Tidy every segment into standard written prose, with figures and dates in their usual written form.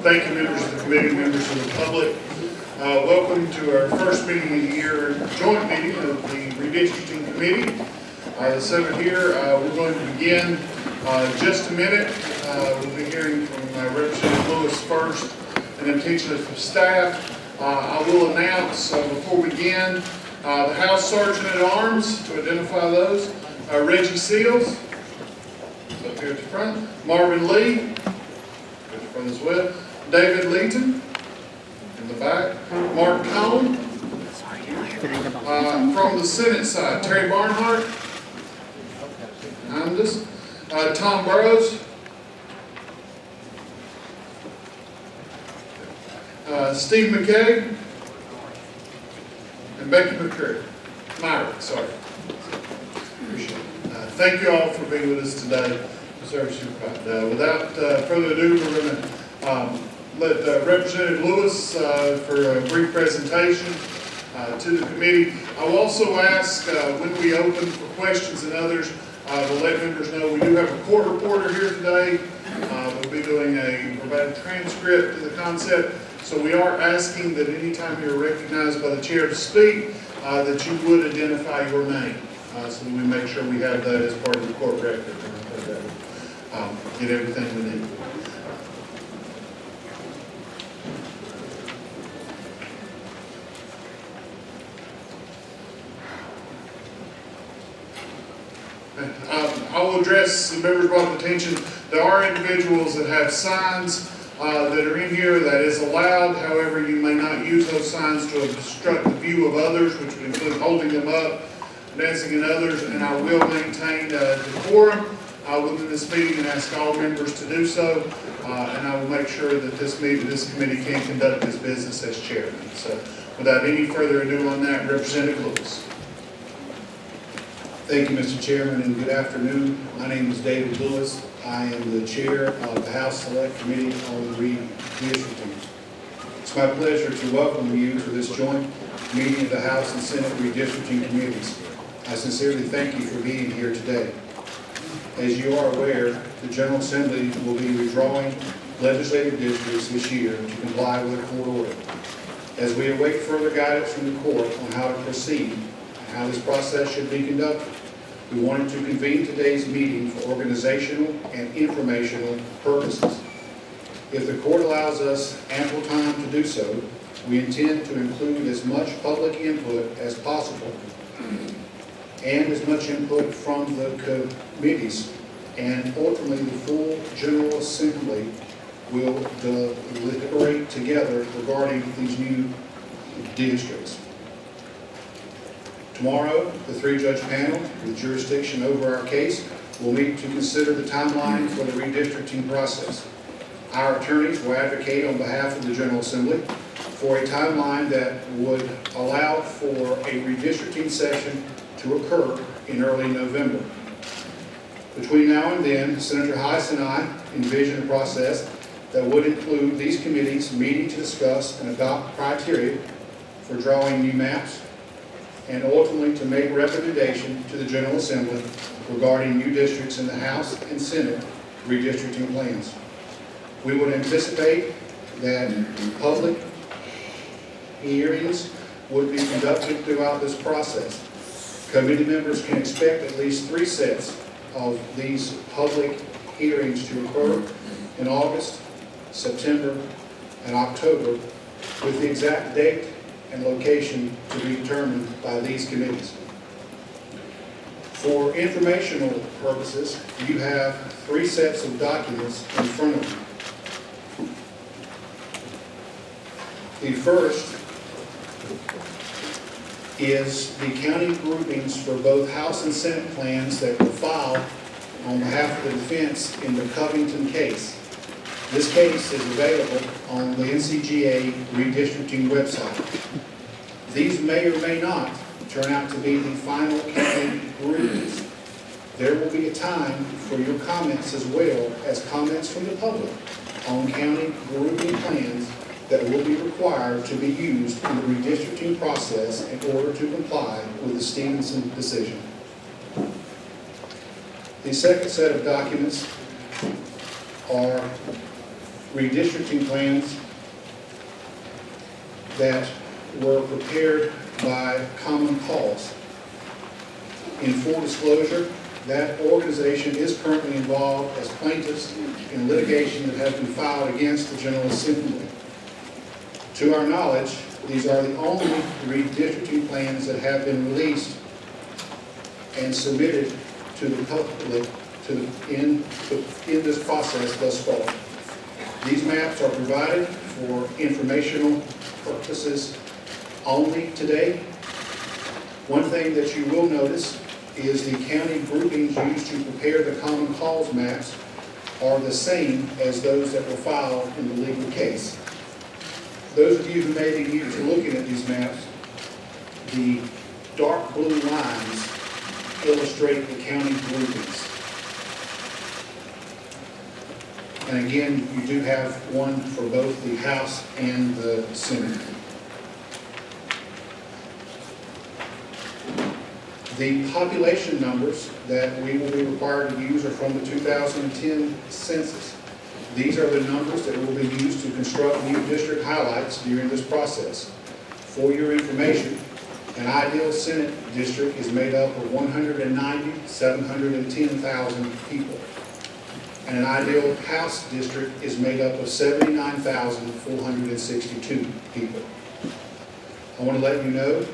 Thank you, members of the committee, members of the public. Welcome to our first meeting of the year, joint meeting of the Redistricting Committee. That's over here. We're going to begin just a minute. We'll be hearing from Representative Lewis first, and then teaching us from staff. I will announce before we begin the House Sergeant at Arms to identify those. Reggie Seals, up here at the front. Marvin Lee, at the front as well. David Leeton, in the back. Mark Cohn. From the Senate side, Terry Barnhart. Behind us. Tom Burrows. Steve McKay. And Becky McCurry. Myra, sorry. Appreciate it. Thank you all for being with us today. Without further ado, we're going to let Representative Lewis for a brief presentation to the committee. I will also ask when we open for questions and others to let members know we do have a court reporter here today. We'll be doing provide a transcript to the concept. So we are asking that anytime you're recognized by the chair to speak, that you would identify your name. So that we make sure we have that as part of the court record. Get everything we need. I will address, the members brought attention, there are individuals that have signs that are in here that is allowed. However, you may not use those signs to obstruct the view of others, which would include holding them up, dancing in others, and I will maintain decorum within this meeting and ask all members to do so, and I will make sure that this committee can conduct its business as chairman. So without any further ado on that, Representative Lewis. Thank you, Mr. Chairman, and good afternoon. My name is David Lewis. I am the chair of the House Select Committee on Redistricting. It's my pleasure to welcome you to this joint meeting of the House and Senate Redistricting Committees. I sincerely thank you for being here today. As you are aware, the General Assembly will be redrawing legislative districts this year to comply with a court order. As we await further guidance from the court on how to proceed and how this process should be conducted, we wanted to convene today's meeting for organizational and informational purposes. If the court allows us ample time to do so, we intend to include as much public input as possible and as much input from the committees, and ultimately the full General Assembly will deliberate together regarding these new districts. Tomorrow, the three-judge panel with jurisdiction over our case will meet to consider the timeline for the redistricting process. Our attorneys will advocate on behalf of the General Assembly for a timeline that would allow for a redistricting session to occur in early November. Between now and then, Senator Heiss and I envision a process that would include these committees meeting to discuss and adopt criteria for drawing new maps, and ultimately to make recommendation to the General Assembly regarding new districts in the House and Senate redistricting plans. We would anticipate that public hearings would be conducted throughout this process. Committee members can expect at least 3 sets of these public hearings to occur in August, September, and October, with the exact date and location to be determined by these committees. For informational purposes, you have 3 sets of documents in front of you. The first is the county groupings for both House and Senate plans that were filed on behalf of the defense in the Covington case. This case is available on the NCGA redistricting website. These may or may not turn out to be the final county groupings. There will be a time for your comments as well as comments from the public on county grouping plans that will be required to be used in the redistricting process in order to comply with the Stevenson decision. The second set of documents are redistricting plans that were prepared by Common Cause. In full disclosure, that organization is currently involved as plaintiffs in litigation that has been filed against the General Assembly. To our knowledge, these are the only redistricting plans that have been released and submitted to the public in this process thus far. These maps are provided for informational purposes only today. One thing that you will notice is the county groupings used to prepare the Common Cause maps are the same as those that were filed in the legal case. Those of you who may be new to looking at these maps, the dark blue lines illustrate the county groupings. And again, you do have one for both the House and the Senate. The population numbers that we will be required to use are from the 2010 census. These are the numbers that will be used to construct new district highlights during this process. For your information, an ideal Senate district is made up of 190,710,000 people. And an ideal House district is made up of 79,462 people. I want to let you know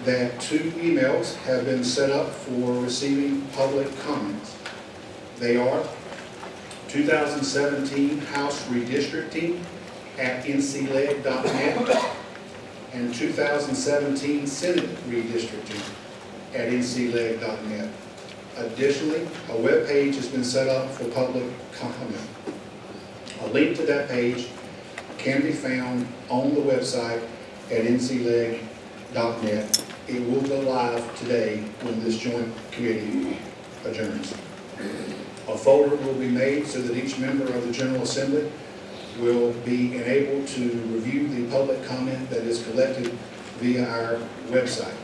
that 2 emails have been set up for receiving public comments. They are 2017 House Redistricting at ncleg.net and 2017 Senate Redistricting at ncleg.net. Additionally, a web page has been set up for public comment. A link to that page can be found on the website at ncleg.net. It will go live today when this joint committee adjourns. A folder will be made so that each member of the General Assembly will be enabled to review the public comment that is collected via our website.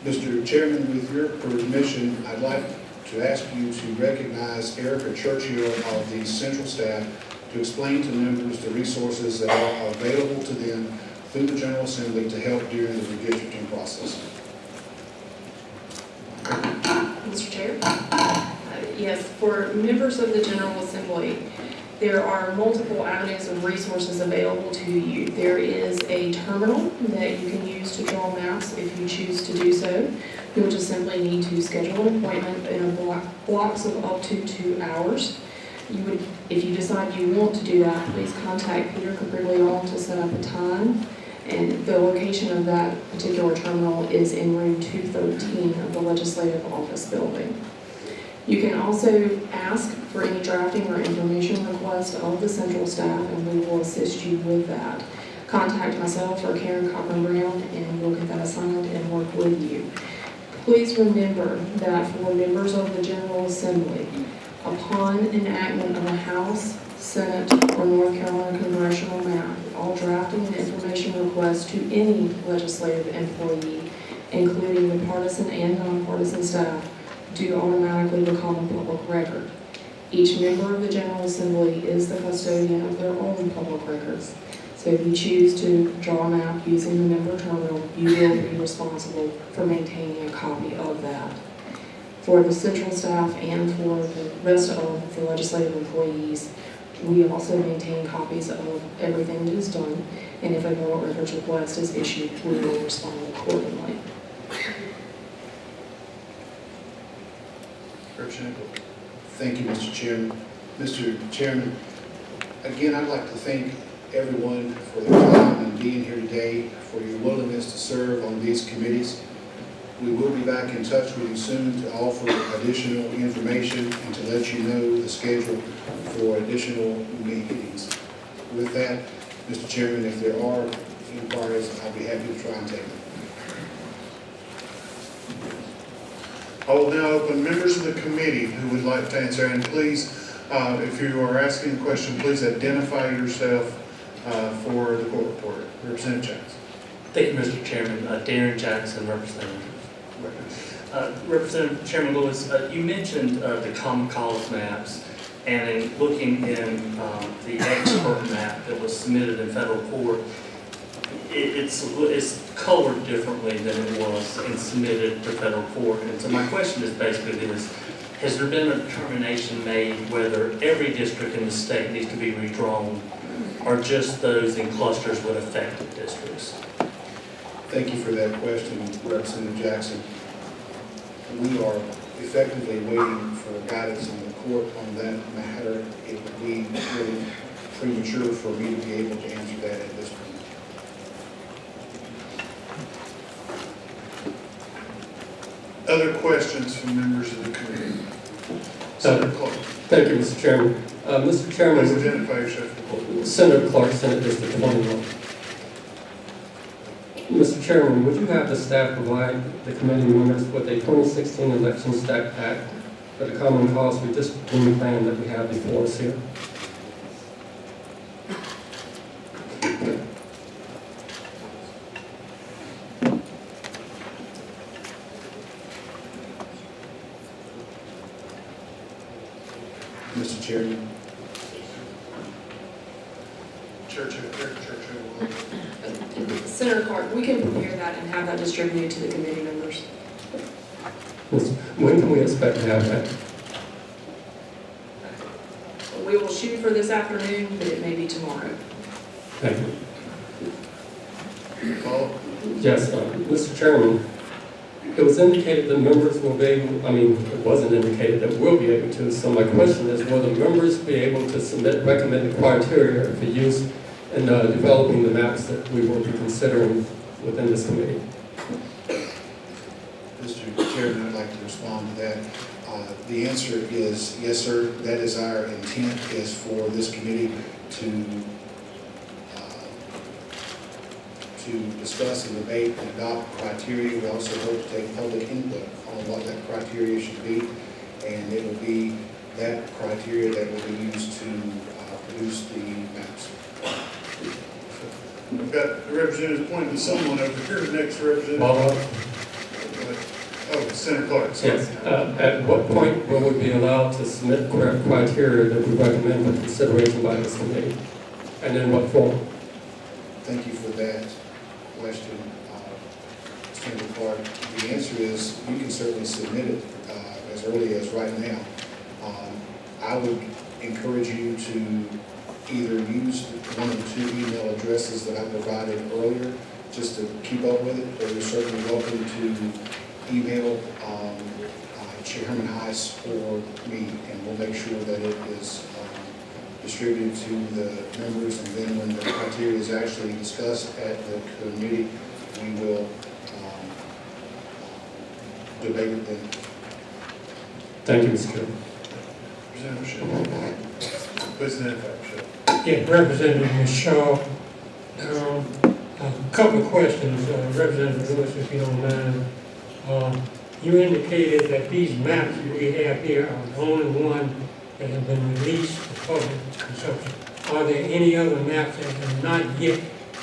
Mr. Chairman, with your permission, I'd like to ask you to recognize Erica Churchill of the Central staff to explain to members the resources that are available to them through the General Assembly to help during the redistricting process. Mr. Chair? Yes, for members of the General Assembly, there are multiple avenues of resources available to you. There is a terminal that you can use to draw maps if you choose to do so. You'll just simply need to schedule an appointment in blocks of up to 2 hours. If you decide you want to do that, please contact Peter Capriglione to set up a time. And the location of that particular terminal is in room 213 of the Legislative Office Building. You can also ask for any drafting or information request of the Central staff, and we will assist you with that. Contact myself or Karen Cochran-Brown, and we'll get that assigned and work with you. Please remember that for members of the General Assembly, upon enactment of a House, Senate, or North Carolina congressional map, all drafting and information requests to any legislative employee, including the partisan and nonpartisan staff, do automatically become a public record. Each member of the General Assembly is the custodian of their own public records. So if you choose to draw a map using the member terminal, you will be responsible for maintaining a copy of that. For the Central staff and for the rest of the legislative employees, we also maintain copies of everything that is done, and if a public records request is issued, we will respond accordingly. Thank you, Mr. Chairman. Mr. Chairman, again, I'd like to thank everyone for their time and being here today, for your willingness to serve on these committees. We will be back in touch with you soon to offer additional information and to let you know the schedule for additional meetings. With that, Mr. Chairman, if there are inquiries, I'll be happy to try and take them. I will now open members of the committee who would like to answer, and please, if you are asking a question, please identify yourself for the court reporter. Representative Jackson. Thank you, Mr. Chairman. Darren Jackson, representative. Representative Chairman Lewis, you mentioned the common cause maps, and in looking in the expert map that was submitted in federal court, it's colored differently than it was and submitted to federal court. And so my question is basically this: has there been a determination made whether every district in the state needs to be redrawn, or just those in clusters with affected districts? Thank you for that question, Representative Jackson. We are effectively waiting for guidance on the court on that matter. It would be really premature for me to be able to answer that at this point. Other questions from members of the committee? Senator Clark. Thank you, Mr. Chairman. Mr. Please Chairman, identify yourself. Senator Clark, Senate District 21. Mr. Chairman, would you have the staff provide the committee members with a 2016 election stack pack for the common cause redistricting plan that we have before us here? Mr. Chairman. Senator Clark, we can prepare that and have that distributed to the committee members. When can we expect to have that? We will shoot for this afternoon, but it may be tomorrow. Thank you. Follow. Yes, Mr. Chairman, it was indicated that members will be able, it wasn't indicated that we'll be able to, so my question is, will the members be able to submit recommended criteria for use in developing the maps that we will be considering within this committee? Mr. Chairman, I'd like to respond to that. The answer is yes, sir. That is our intent, is for this committee to discuss and debate and adopt criteria. We also hope to take public input on what that criteria should be, and it will be that criteria that will be used to produce the maps. We've got the representative pointing to someone over here, the next representative. Bob? Oh, Senator Clark, sorry. Yes. At what point will we be allowed to submit criteria that we recommend for consideration by this committee? And in what form? Thank you for that question, Senator Clark. The answer is you can certainly submit it as early as right now. I would encourage you to either use one of the 2 email addresses that I provided earlier just to keep up with it, or you're certainly welcome to email Chairman Heiss or me, and we'll make sure that it is distributed to the members, and then when the criteria is actually discussed at the committee, we will debate it then. Thank you, Mr. Chairman. Representative Shaw. Please identify yourself. Yeah, Representative Shaw. A couple of questions, Representative Lewis, if you don't mind. You indicated that these maps we have here are the only one that have been released for public consumption. Are there any other maps that have not yet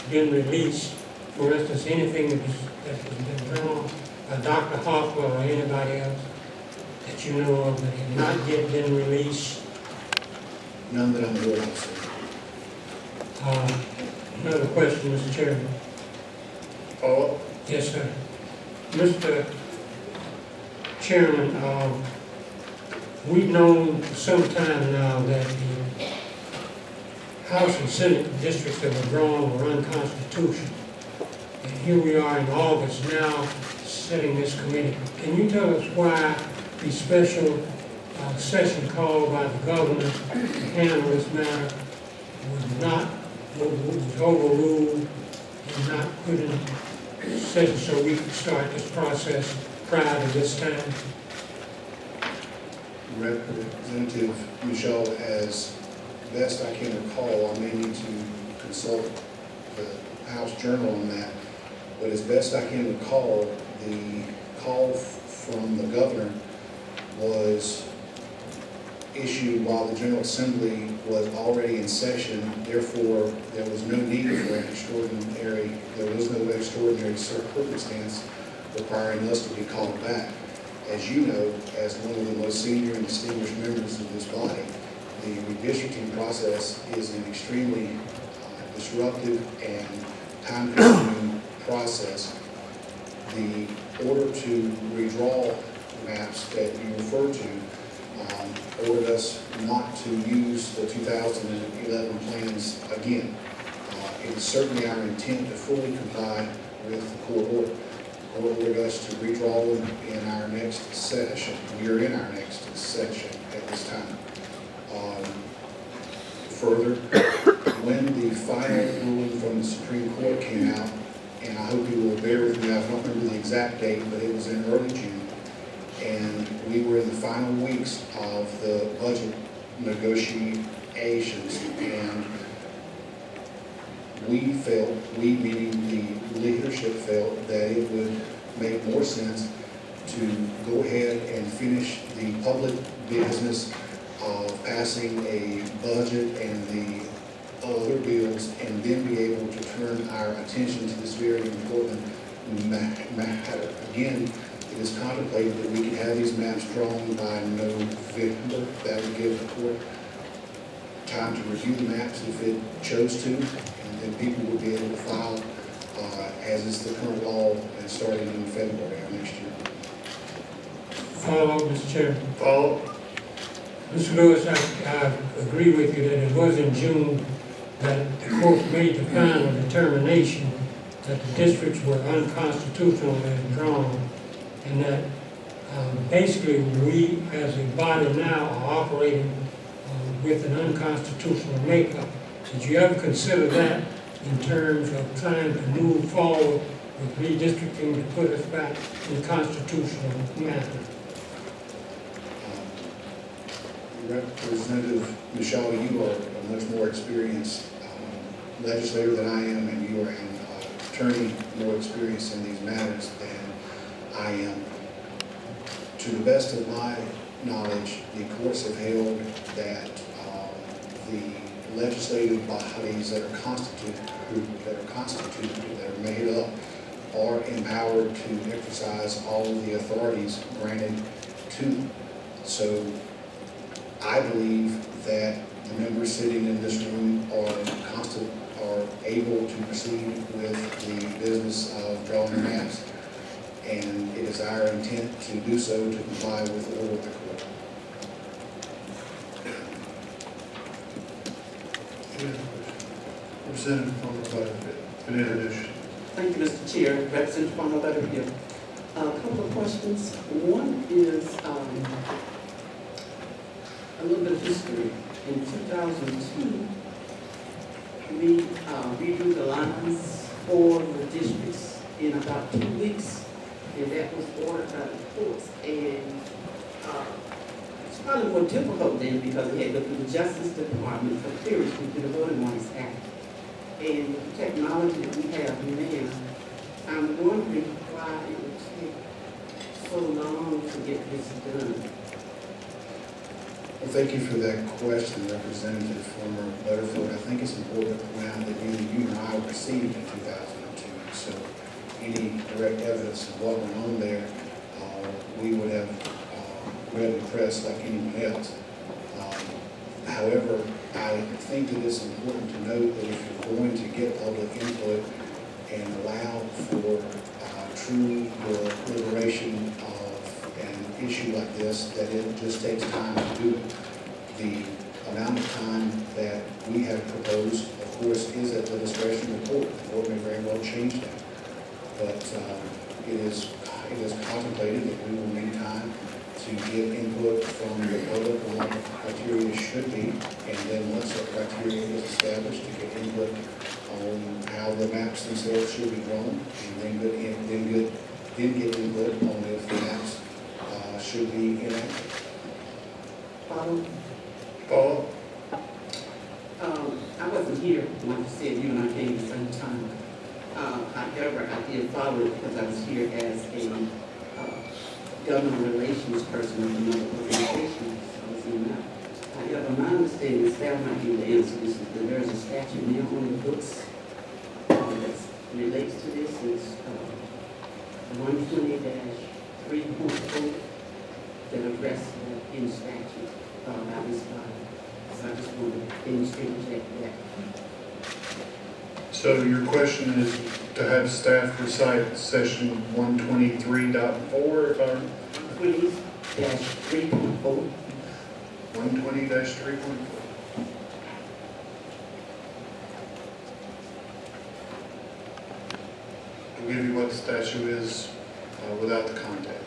been released? For instance, anything that has been drawn by Dr. Harper or anybody else that you know of that have not yet been released? None that I'm aware of, sir. Another question, Mr. Chairman. Follow. Yes, sir. Mr. Chairman, we've known for some time now that the House and Senate districts that were drawn were unconstitutional. And here we are in August now setting this committee. Can you tell us why the special session called by the governor to handle this matter was overruled and not put in session so we could start this process prior to this time? Representative Michelle, as best I can recall, I may need to consult the House Journal on that, but as best I can recall, the call from the governor was issued while the General Assembly was already in session. Therefore, there was no need for an extraordinary, there was no extraordinary circumstance requiring us to be called back. As you know, as one of the most senior and distinguished members of this body, the redistricting process is an extremely disruptive and time-consuming process. The order to redraw maps that you referred to ordered us not to use the 2011 plans again. It is certainly our intent to fully comply with the court order. The court ordered us to redraw them in our next session. We are in our next session at this time. Further, when the final ruling from the Supreme Court came out, and I hope you will bear with me, I don't remember the exact date, but it was in early June, and we were in the final weeks of the budget negotiations, and we felt, we meaning the leadership felt, that it would make more sense to go ahead and finish the public business of passing a budget and the other bills, and then be able to turn our attention to this very important matter. Again, it is contemplated that we could have these maps drawn by November. That would give the court time to review the maps if it chose to, and then people would be able to file as is the current law, and starting in February of next year. Follow, Mr. Chairman. Follow. Mr. Lewis, I agree with you that it was in June that the court made the final determination that the districts were unconstitutional as drawn, and that basically we as a body now are operating with an unconstitutional makeup. Did you ever consider that in terms of trying to move forward with redistricting to put us back in constitutional manner? Representative Michelle, you are a much more experienced legislator than I am, and you are an attorney more experienced in these matters than I am. To the best of my knowledge, the courts have held that the legislative bodies that are constituted, that are made up, are empowered to exercise all of the authorities granted to them. So I believe that the members sitting in this room are able to proceed with the business of drawing maps, and it is our intent to do so to comply with the order of the court. Representative Palmer Butterfield, an introduction. Thank you, Mr. Chair. Representative Palmer Butterfield. A couple of questions. One is a little bit of history. In 2002, we redrew the lines for the districts in about 2 weeks, and that was ordered by the courts. And it's probably more difficult then because we had to go through the Justice Department for clearance through the Voting Rights Act. And with the technology that we have now, I'm wondering why it would take so long to get this done. Well, thank you for that question, Representative Former Butterfield. I think it's important to point out that neither you nor I were received in 2002. So any direct evidence of what went on there, we would have read the press like anyone else. However, I think that it's important to note that if you're going to get public input and allow for true deliberation of an issue like this, that it just takes time to do it. The amount of time that we have proposed, of course, is at the discretion of the court. The court may very well change that. But it is contemplated that we will need time to get input from the public on what the criteria should be, and then once that criteria is established, to get input on how the maps themselves should be drawn, and then get input on if the maps should be enacted. Follow? Follow. I wasn't here, like you said, you and I came at the same time. However, I did follow it because I was here as a government relations person with another organization, so I was in that. However, my understanding is staff might be able to answer this, is that there is a statute now on the books that relates to this. It's 120-3.4 that address that in statute by this body. So I just wanted to check that. So your question is to have staff recite section 123.4, if I'm 20-3.4. 120-3.4. I'll give you what the statute is without the context.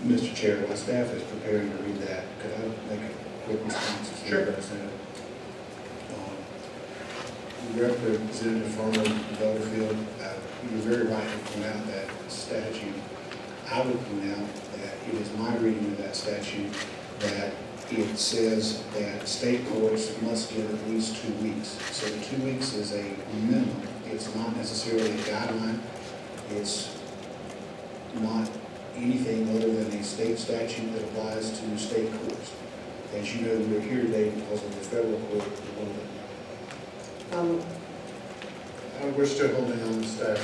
Mr. Chair, while staff is preparing to read that, could I make a quick response to the Sure. representative? Representative Farmer Butterfield, you're very right to point out that statute. I would point out that it is my reading of that statute that it says that state courts must give at least 2 weeks. So 2 weeks is a minimum. It's not necessarily a guideline. It's not anything other than a state statute that applies to state courts. As you know, we're here today because of the federal court. We're still holding on to staff.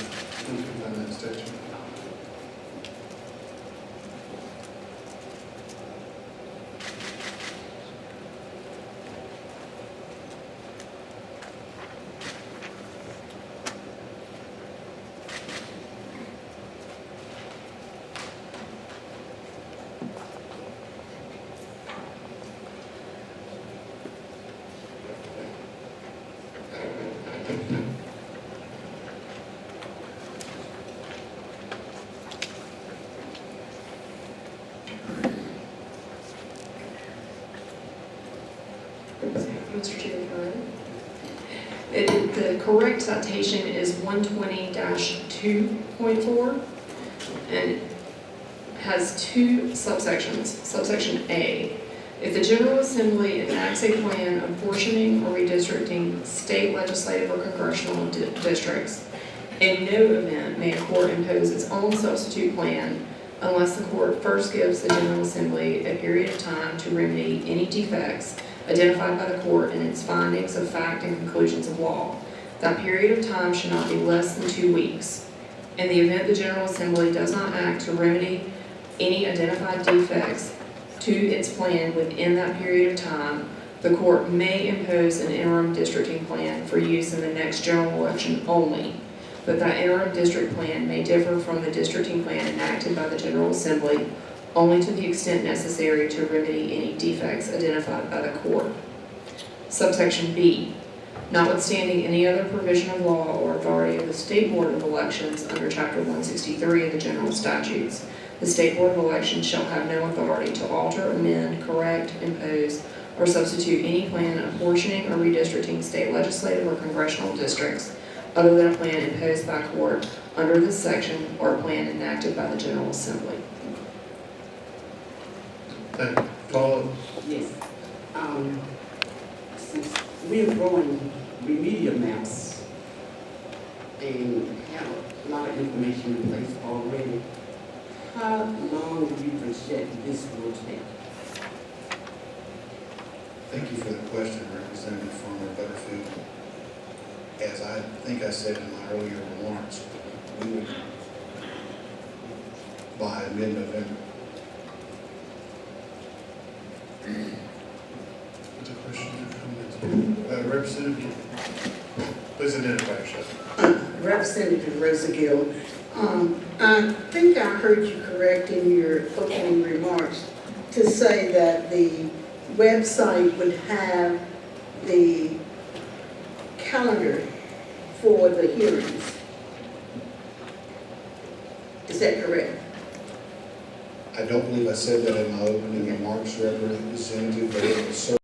On that statute. Mr. Chair, the correct citation is 120-2.4 and has 2 subsections. Subsection A, if the General Assembly enacts a plan apportioning or redistricting state legislative or congressional districts, in no event may a court impose its own substitute plan unless the court first gives the General Assembly a period of time to remedy any defects identified by the court in its findings of fact and conclusions of law. That period of time should not be less than 2 weeks. In the event the General Assembly does not act to remedy any identified defects to its plan within that period of time, the court may impose an interim districting plan for use in the next general election only. But that interim district plan may differ from the districting plan enacted by the General Assembly only to the extent necessary to remedy any defects identified by the court. Subsection B, notwithstanding any other provision of law or authority of the State Board of Elections under Chapter 163 of the General Statutes, the State Board of Elections shall have no authority to alter, amend, correct, impose, or substitute any plan apportioning or redistricting state legislative or congressional districts other than a plan imposed by court under this section or a plan enacted by the General Assembly. Thank you. Follow. Yes. Since we're growing remedial maps and have a lot of information in place already, how long do you project this will take? Thank you for the question, Representative Farmer Butterfield. As I think I said in my earlier remarks, we would, by mid-November. What's the question? Representative, please identify yourself. Representative Rosagill, I think I heard you correct in your opening remarks to say that the website would have the calendar for the hearings. Is that correct? I don't believe I said that in my opening remarks, Representative, but it was